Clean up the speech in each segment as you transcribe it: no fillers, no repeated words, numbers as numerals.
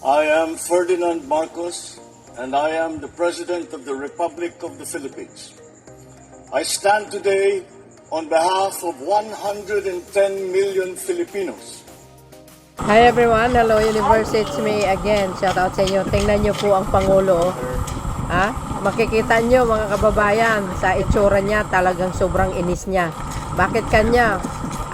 I am Ferdinand Marcos, and I am the President of the Republic of the Philippines. I stand today on behalf of 110 million Filipinos. Hi everyone, hello universe, it's me again. Shout out sa inyo. Tingnan nyo po ang Pangulo. Makikita nyo mga kababayan, sa itsura niya talagang sobrang inis niya. Bakit kanya?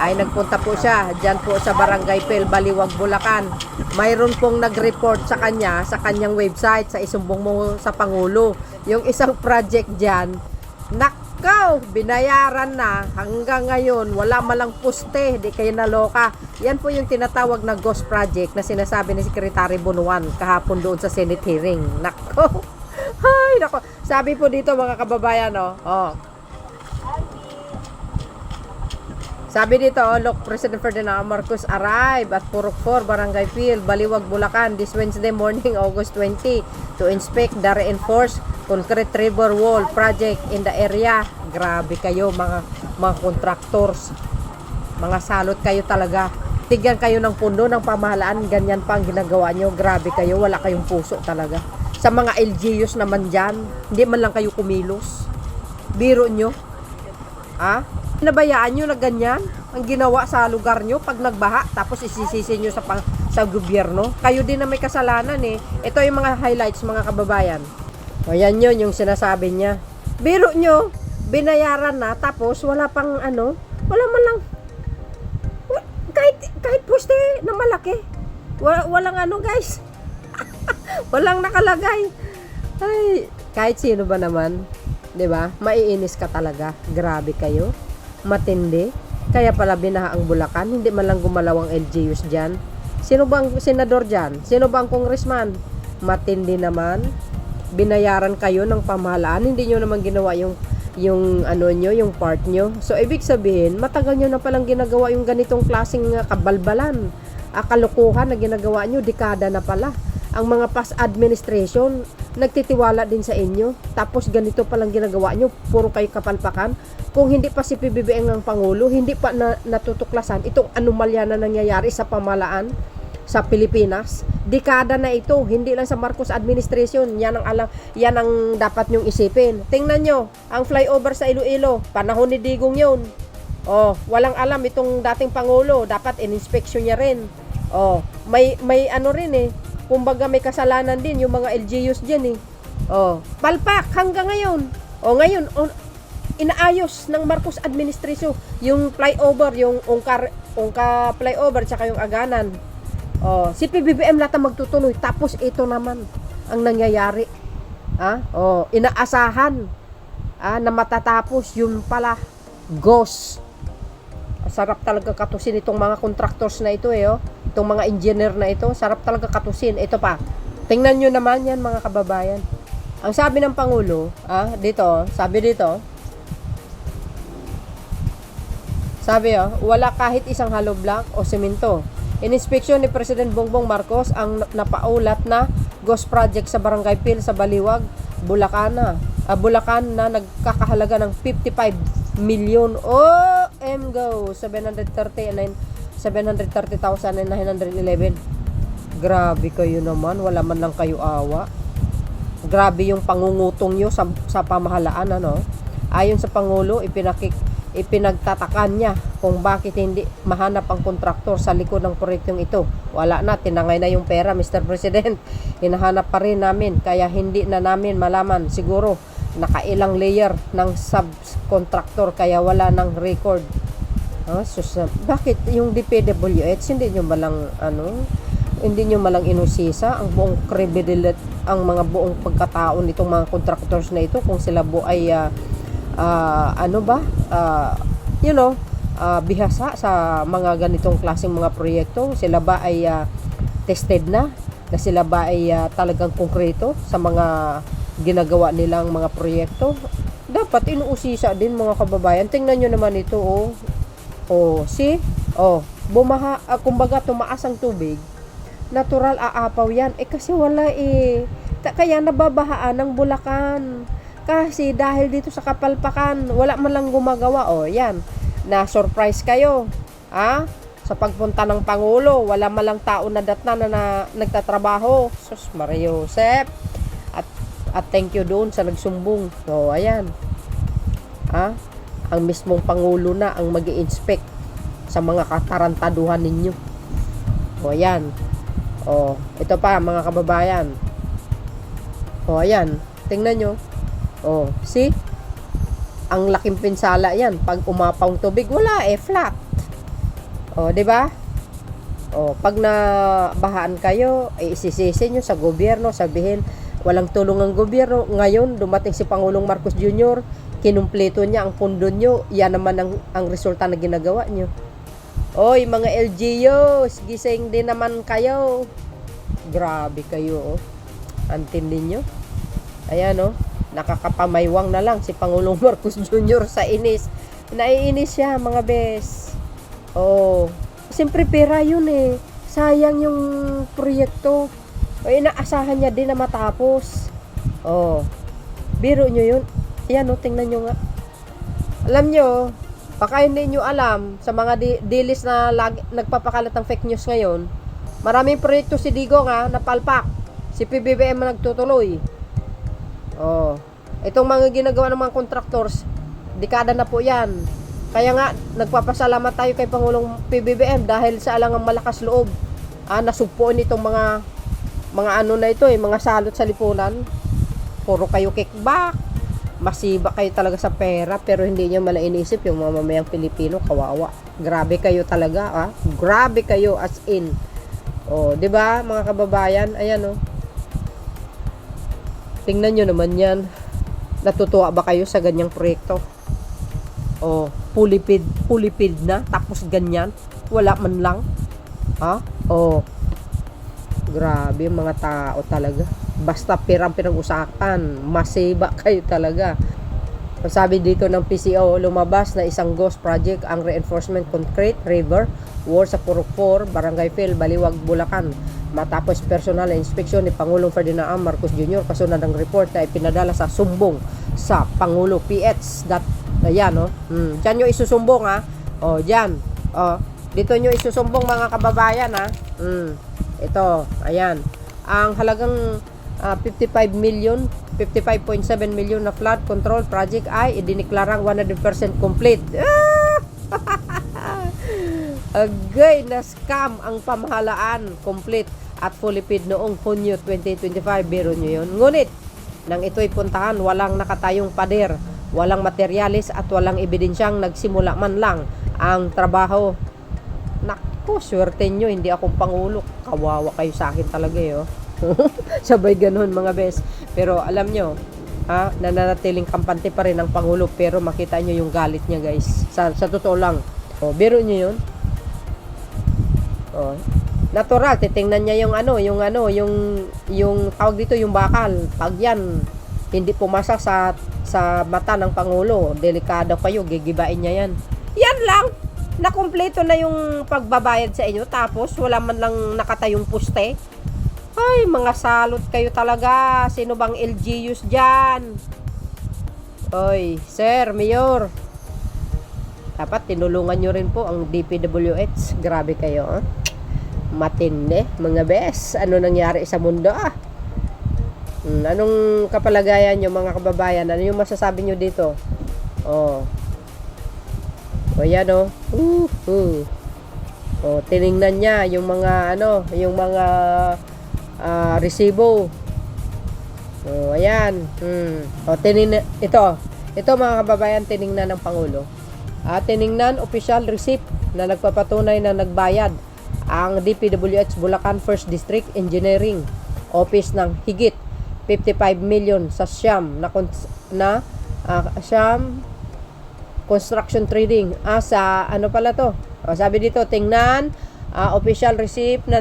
Ay nagpunta po siya dyan po sa Barangay Phil, Baliwag, Bulacan. Mayroon pong nag-report sa kanya, sa kanyang website, sa isumbong mo sa Pangulo. Yung isang project dyan, nakaw, binayaran na hanggang ngayon, wala malang puste, di kayo naloka. Yan po yung tinatawag na ghost project na sinasabi ni Secretary Bunuan kahapon doon sa Senate hearing. Nako, ay nako, sabi po dito mga kababayan, sabi dito, look, President Ferdinand Marcos arrived at Purok 4, Barangay Phil, Baliwag, Bulacan this Wednesday morning, August 20, to inspect the reinforced concrete river wall project in the area. Grabe kayo mga contractors. Mga salot kayo talaga. Tigyan kayo ng pundo ng pamahalaan, ganyan pa ang ginagawa nyo. Grabe kayo, wala kayong puso talaga. Sa mga LGUs naman dyan, hindi man lang kayo kumilos. Biro nyo. Nabayaan nyo na ganyan ang ginawa sa lugar nyo pag nagbaha, tapos isisisi nyo sa gobyerno. Kayo din na may kasalanan eh. Ito yung mga highlights mga kababayan. O yan yun yung sinasabi niya. Biro nyo, binayaran na, tapos wala pang wala man lang kahit poste na malaki. Walang guys. Walang nakalagay. Ay, kahit sino ba naman, 'di ba? Maiinis ka talaga. Grabe kayo. Matindi. Kaya pala binaha ang Bulacan, hindi man lang gumalaw ang LGUs diyan. Sino ba ang senador diyan? Sino ba ang congressman? Matindi naman. Binayaran kayo ng pamahalaan, hindi nyo naman ginawa yung part nyo. So ibig sabihin, matagal nyo na palang ginagawa yung ganitong klaseng kabalbalan, kalukuhan na ginagawa nyo, dekada na pala. Ang mga past administration nagtitiwala din sa inyo, tapos ganito palang ginagawa nyo, puro kayo kapalpakan. Kung hindi pa si PBBM ng Pangulo, hindi pa natutuklasan itong anomalya na nangyayari sa pamahalaan sa Pilipinas. Dekada na ito, hindi lang sa Marcos administration. Yan ang dapat nyong isipin. Tingnan nyo, ang flyover sa Iloilo, panahon ni Digong yun. Walang alam itong dating Pangulo, dapat in-inspection niya rin. May rin eh. Kumbaga may kasalanan din yung mga LGUs dyan eh. Palpak hanggang ngayon. Ngayon, inaayos ng Marcos administration yung flyover, yung Ongka flyover, tsaka yung Aganan. Si PBBM lahat ang magtutuloy, tapos ito naman ang nangyayari. Inaasahan na matatapos, yun pala ghost. Sarap talaga katusin itong mga contractors na ito itong mga engineer na ito, sarap talaga katusin. Ito pa, tingnan nyo naman yan mga kababayan. Ang sabi ng Pangulo, sabi wala kahit isang hollow block o semento. In-inspeksyon ni President Bongbong Marcos ang napaulat na ghost project sa Barangay Phil sa Baliwag, Bulacan na nagkakahalaga ng 55 million OMGO 730,911. Grabe kayo naman, wala man lang kayo awa. Grabe yung pangungutong nyo sa pamahalaan Ayon sa Pangulo, ipinagtatakan niya kung bakit hindi mahanap ang kontraktor sa likod ng proyektong ito. Wala na, tinangay na yung pera, Mr. President. Hinahanap pa rin namin, kaya hindi na namin malaman. Siguro nakailang layer ng subcontractor, kaya wala ng record. Bakit yung DPWH hindi nyo malang inusisa ang buong credibility, ang mga buong pagkatao nitong mga contractors na ito, kung sila ay bihasa sa mga ganitong klaseng mga proyekto? Sila ba ay tested na sila ba ay talagang konkreto sa mga ginagawa nilang mga proyekto? Dapat inuusisa din mga kababayan. Tingnan nyo naman ito bumaha, kumbaga tumaas ang tubig, natural aapaw yan kasi wala kaya nababahaan ng Bulacan kasi dahil dito sa kapalpakan wala man lang gumagawa. Yan, na surprise kayo sa pagpunta ng Pangulo, wala malang tao na datna na nagtatrabaho. Sus, Maria Josep. At thank you doon sa nagsumbong. So, ayan. Ang mismong Pangulo na ang mag-i-inspect sa mga katarantaduhan ninyo. O, ayan. O, ito pa, mga kababayan. O, ayan. Tingnan nyo. O, see? Ang laking pinsala yan. Pag umapaw tubig, wala flat. O, di ba? O, pag nabahaan kayo, isisisi nyo sa gobyerno, sabihin, walang tulong ang gobyerno. Ngayon, dumating si Pangulong Marcos Jr., kinumpleto niya ang pundo nyo. Yan naman ang resulta na ginagawa nyo. Oy, mga LGUs, gising din naman kayo. Grabe kayo, Antindi nyo. Ayan, nakakapamaywang na lang si Pangulong Marcos Jr. sa inis. Naiinis siya, mga bes. Siyempre pera yun sayang yung proyekto. Inaasahan niya din na matapos. Biro nyo yun. Ayan, tingnan nyo nga. Alam nyo, baka hindi nyo alam, sa mga dilis na nagpapakalat ng fake news ngayon, maraming proyekto si Digo nga napalpak. Si PBBM na nagtutuloy. Itong mga ginagawa ng mga contractors, dekada na po yan. Kaya nga, nagpapasalamat tayo kay Pangulong PBBM dahil sa alangang malakas loob. Nasugpoon itong mga ano na ito mga salot sa lipunan. Puro kayo kickback. Masiba kayo talaga sa pera, pero hindi nyo malainisip yung mga mamayang Pilipino, kawawa. Grabe kayo talaga, Grabe kayo as in. 'Di ba, mga kababayan? Ayan, tingnan nyo naman yan. Natutuwa ba kayo sa ganyang proyekto? Pulipid na, tapos ganyan. Wala man lang. Grabe yung mga tao talaga. Basta pirang pinag-usapan, masiba kayo talaga. Sabi dito ng PCO, lumabas na isang ghost project ang reinforcement concrete river war sa Purok 4, Barangay Phil, Baliwag, Bulacan. Matapos personal na inspeksyon ni Pangulong Ferdinand Marcos Jr. kasunod ng report na ipinadala sa sumbong sa Pangulo PH. Ayan, Diyan nyo isusumbong, Diyan. Dito nyo isusumbong, mga kababayan, Ito, ayan. Ang halagang 55.7 million na flood control project ay idiniklarang 100% complete. Agay na scam ang pamahalaan, complete at fully paid noong Hunyo 2025. Biro nyo yun. Ngunit, nang ito'y puntahan, walang nakatayong pader, walang materyales at walang ebidensyang nagsimula man lang ang trabaho. Naku, swerte nyo, hindi akong Pangulo. Kawawa kayo sa akin talaga Sabay ganun, mga bes. Pero alam nyo, nananatiling kampante pa rin ang Pangulo, pero makita nyo yung galit niya, guys. Sa totoo lang. Biro nyo yun. Natural, titingnan niya yung tawag dito, yung bakal. Pag yan hindi pumasa sa mata ng Pangulo, delikado kayo, gigibain niya yan. Yan lang, nakumpleto na yung pagbabayad sa inyo, tapos wala man lang nakatayong poste. Ay, mga salot kayo talaga. Sino bang LGUs dyan? Oy, Sir Mayor, dapat tinulungan nyo rin po ang DPWH. Grabe kayo, matindi, mga bes. Ano nangyari sa mundo, Anong kapalagayan nyo, mga kababayan? Ano yung masasabi nyo dito? Yan, tiningnan niya yung mga resibo. Ayan. Ito, mga kababayan, tiningnan ng Pangulo. Tiningnan official receipt na nagpapatunay na nagbayad ang DPWH Bulacan 1st District Engineering Office ng higit 55 million sa Siam Siam Construction Trading. Sa ano pala to? Sabi dito, tingnan official receipt na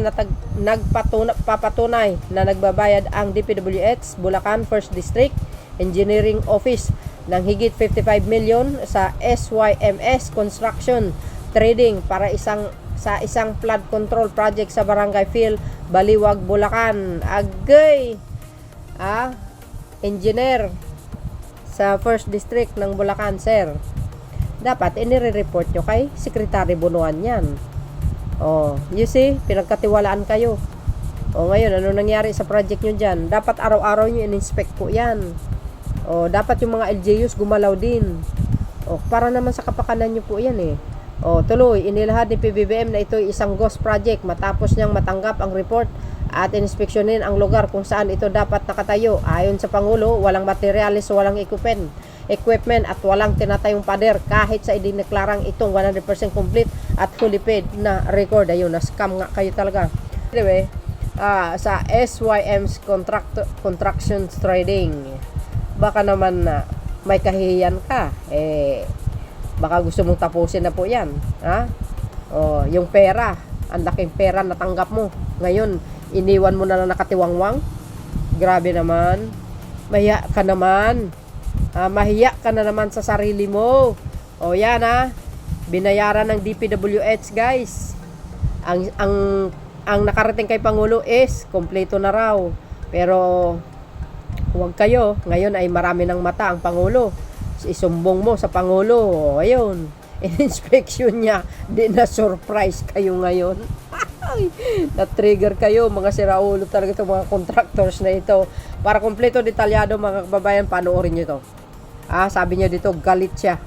papatunay na nagbabayad ang DPWH Bulacan 1st District Engineering Office ng higit 55 million sa SYMS Construction Trading para sa isang flood control project sa Barangay Phil, Baliwag, Bulacan. Agay! Engineer sa 1st District ng Bulacan, sir. Dapat inire-report nyo kay Secretary Bunuan yan. Oh, you see, pinagkatiwalaan kayo. O ngayon, ano nangyari sa project nyo dyan? Dapat araw-araw nyo in-inspect po yan. O dapat yung mga LGUs gumalaw din. O para naman sa kapakanan nyo po yan eh. O tuloy, inilahad ni PBBM na ito isang ghost project matapos niyang matanggap ang report at inspeksyonin ang lugar kung saan ito dapat nakatayo. Ayon sa Pangulo, walang materialis, walang equipment at walang tinatayong pader kahit sa idineklarang itong 100% complete at fully paid na record. Ayun, na-scam nga kayo talaga. Anyway, sa SYM's Construction Trading, baka naman may kahihiyan ka. Baka gusto mong tapusin na po yan. Ha? Yung pera, ang laking pera natanggap mo. Ngayon, iniwan mo na lang nakatiwangwang. Grabe naman. Mahiya ka naman. Mahiya ka na naman sa sarili mo. Yan binayaran ng DPWH guys. Ang nakarating kay Pangulo is kompleto na raw. Pero huwag kayo. Ngayon ay marami ng mata ang Pangulo. Isumbong mo sa Pangulo. Ayun. In-inspection niya. Di na surprise kayo ngayon. Na-trigger kayo mga siraulo talaga itong mga contractors na ito. Para kompleto detalyado mga kababayan, panoorin nyo ito. Sabi niya dito, galit siya.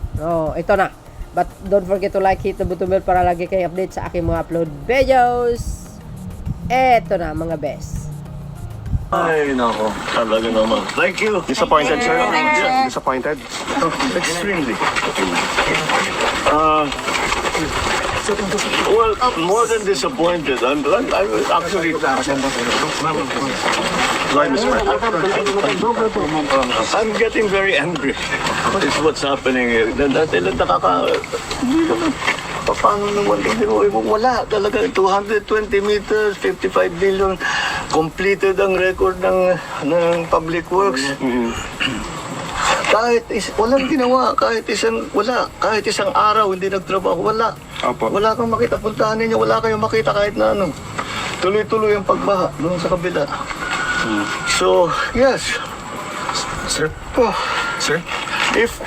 Ito na. But don't forget to like, hit the button bell para lagi kayo update sa aking mga upload videos. Eto na mga best. Ay, nako. Talaga naman. Thank you. Disappointed, sir? Yeah. Disappointed? Extremely. Well, more than disappointed. I'm actually... I'm getting very angry. It's what's happening here. Dati lang paano naman wala talaga 220 meters 55 billion completed ang record ng Public Works. Walang ginawa, kahit isang araw hindi nagtrabaho, wala. Wala kang makita, puntahan ninyo, wala kayong makita kahit na ano. Tuloy-tuloy ang pagbaha doon sa kabila. So, yes. Sir? Sir? If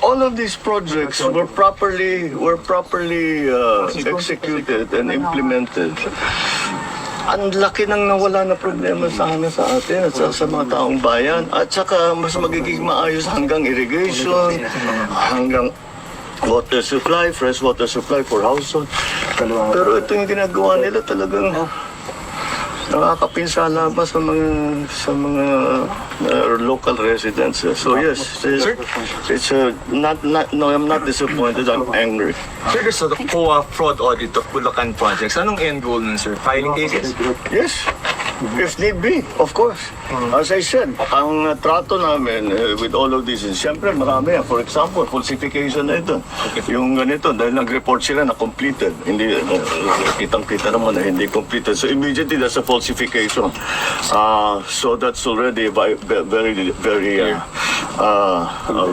all of these projects were properly executed and implemented, ang laki nang nawala na problema sa atin at sa mga taong bayan. At saka mas magiging maayos hanggang irrigation, hanggang water supply, fresh water supply for household. Pero ito yung ginagawa nila talagang nakakapinsala pa sa mga local residents. So yes, it's no, I'm not disappointed. I'm angry. Sir, there's a COA fraud audit of Bulacan projects. Anong end goal nun, sir? Filing cases? Yes, if need be, of course. As I said, ang trato namin with all of this is, siyempre marami. For example, falsification na ito. Yung ganito, dahil nag-report sila na completed. Hindi, kitang-kita naman na hindi completed. So immediately, that's a falsification. So that's already a very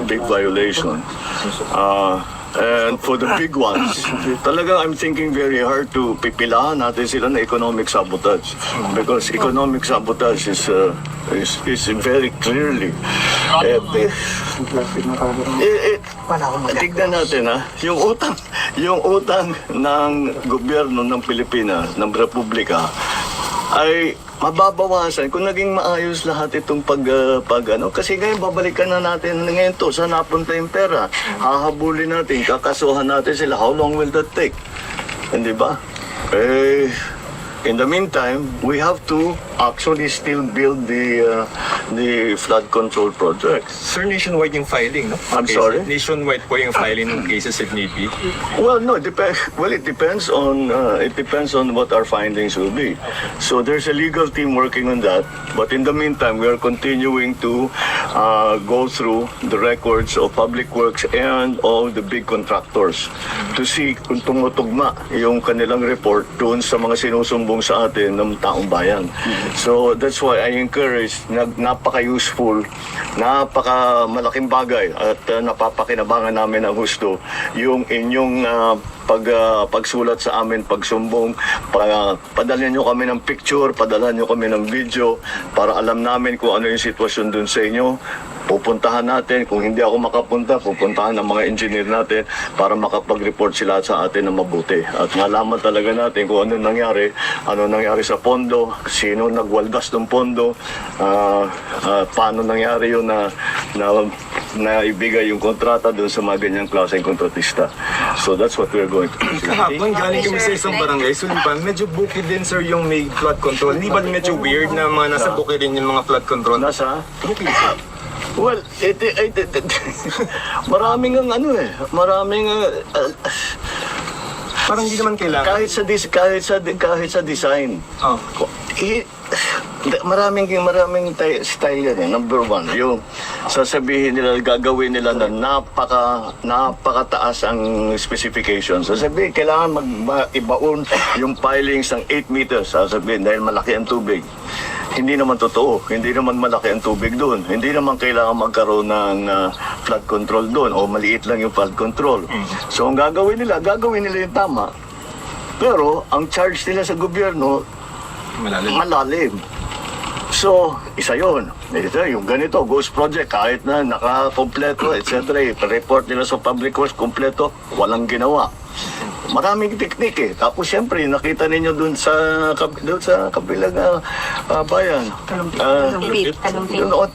big violation. And for the big ones, talaga I'm thinking very hard to pipilahan natin sila na economic sabotage. Because economic sabotage is very clearly tignan natin yung utang ng gobyerno ng Pilipinas, ng Republika ay mababawasan kung naging maayos lahat itong kasi ngayon babalikan na natin ngayon to, saan napunta yung pera, hahabulin natin, kakasuhan natin sila, how long will that take? Hindi ba? In the meantime, we have to actually still build the flood control project. Sir, nationwide yung filing, no? I'm sorry? Nationwide po yung filing ng cases if need be. Well, no, it depends on what our findings will be. So there's a legal team working on that. But in the meantime, we are continuing to go through the records of Public Works and all the big contractors to see kung tumutugma yung kanilang report doon sa mga sinusumbong sa atin ng taong bayan. So that's why I encourage, napaka-useful, napaka-malaking bagay at napapakinabangan namin ang gusto yung inyong pagsulat sa amin, pagsumbong, padalhan nyo kami ng picture, padalhan nyo kami ng video para alam namin kung ano yung sitwasyon dun sa inyo. pupuntahan natin. Kung hindi ako makapunta, pupuntahan ng mga engineer natin para makapag-report sila sa atin na mabuti. At malaman talaga natin kung ano nangyari sa pondo, sino nagwaldas ng pondo, paano nangyari yun na ibigay yung kontrata doon sa mga ganyang klaseng kontratista. So that's what we're going to do. Kahapon, galing kami sa isang barangay, Sulipan, medyo bukid din, sir, yung may flood control. Hindi ba medyo weird na mga nasa bukid din yung mga flood control? Nasa? Bukid, sir. Well, maraming Parang hindi naman kailangan. kahit sa design. Oh. Maraming style yan eh. Number one, yung sasabihin nila, gagawin nila na napakataas ang specifications. Sasabihin, kailangan ibaon yung pilings ng 8 meters. Sasabihin, dahil malaki ang tubig. Hindi naman totoo. Hindi naman malaki ang tubig doon. Hindi naman kailangan magkaroon ng flood control doon o maliit lang yung flood control. So, ang gagawin nila yung tama. Pero, ang charge nila sa gobyerno, malalim. So, isa yun. Ito, yung ganito, ghost project, kahit na nakakompleto, etc. I-report nila sa public works, kompleto, walang ginawa. Maraming teknik eh. Tapos siyempre, nakita ninyo dun sa kabilang bayan. Talumpit.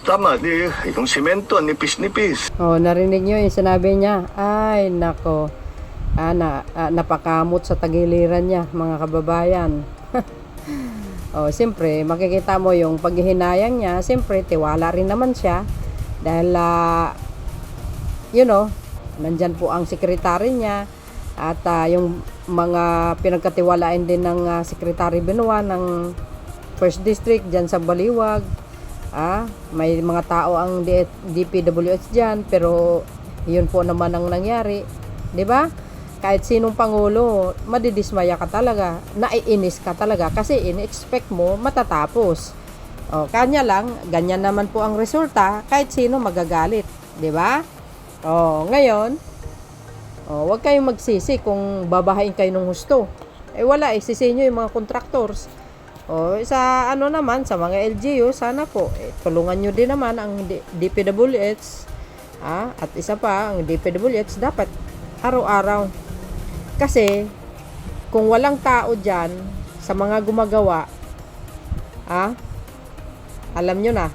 Tama, yung simento, nipis-nipis. Oh, narinig nyo yung sinabi niya. Ay, nako. Napakamot sa tagiliran niya, mga kababayan. Oh, siyempre, makikita mo yung paghihinayang niya. Siyempre, tiwala rin naman siya. Dahil, nandyan po ang sekretary niya. At yung mga pinagkatiwalaan din ng Secretary Benua ng First District dyan sa Baliwag. May mga tao ang DPWH dyan, pero yun po naman ang nangyari. 'Di ba? Kahit sinong pangulo, madidismaya ka talaga, naiinis ka talaga kasi in-expect mo matatapos. Kanya lang, ganyan naman po ang resulta, kahit sino magagalit, 'di ba? Ngayon, huwag kayong magsisi kung babahain kayo ng husto. Wala, sisi nyo yung mga contractors. Sa sa mga LGU, sana po, tulungan nyo din naman ang DPWH. At isa pa, ang DPWH dapat araw-araw. Kasi, kung walang tao dyan, sa mga gumagawa, alam nyo na,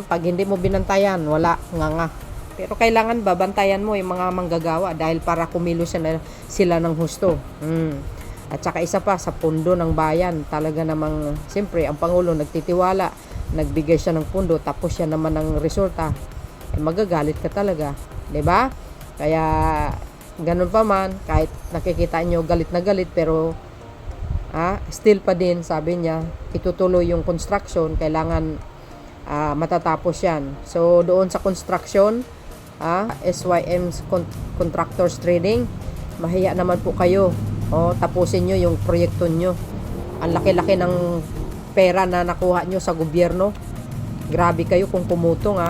pag hindi mo binantayan, wala, nga. Pero kailangan babantayan mo yung mga manggagawa dahil para kumilos sila ng husto. At saka isa pa, sa pundo ng bayan, talaga namang, siyempre, ang Pangulo nagtitiwala, nagbigay siya ng pundo, tapos siya naman ang resulta. Magagalit ka talaga. 'Di ba? Kaya, ganun pa man, kahit nakikita nyo galit na galit, pero, still pa din, sabi niya, itutuloy yung construction, kailangan matatapos yan. So, doon sa construction, SYM Contractors Trading, mahiya naman po kayo. Tapusin nyo yung proyekto nyo. Ang laki-laki ng pera na nakuha nyo sa gobyerno. Grabe kayo kung pumutong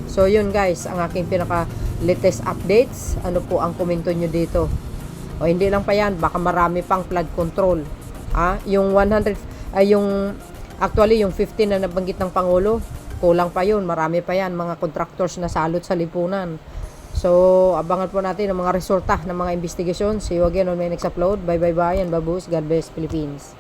So yun guys, ang aking pinaka latest updates. Ano po ang komento nyo dito? Hindi lang pa yan, baka marami pang flood control. Yung 15 na nabanggit ng Pangulo, kulang pa yun, marami pa yan, mga contractors na salot sa lipunan. So, abangan po natin ang mga resulta ng mga investigasyon. See you again on my next upload. Bye, and babush. God bless Philippines.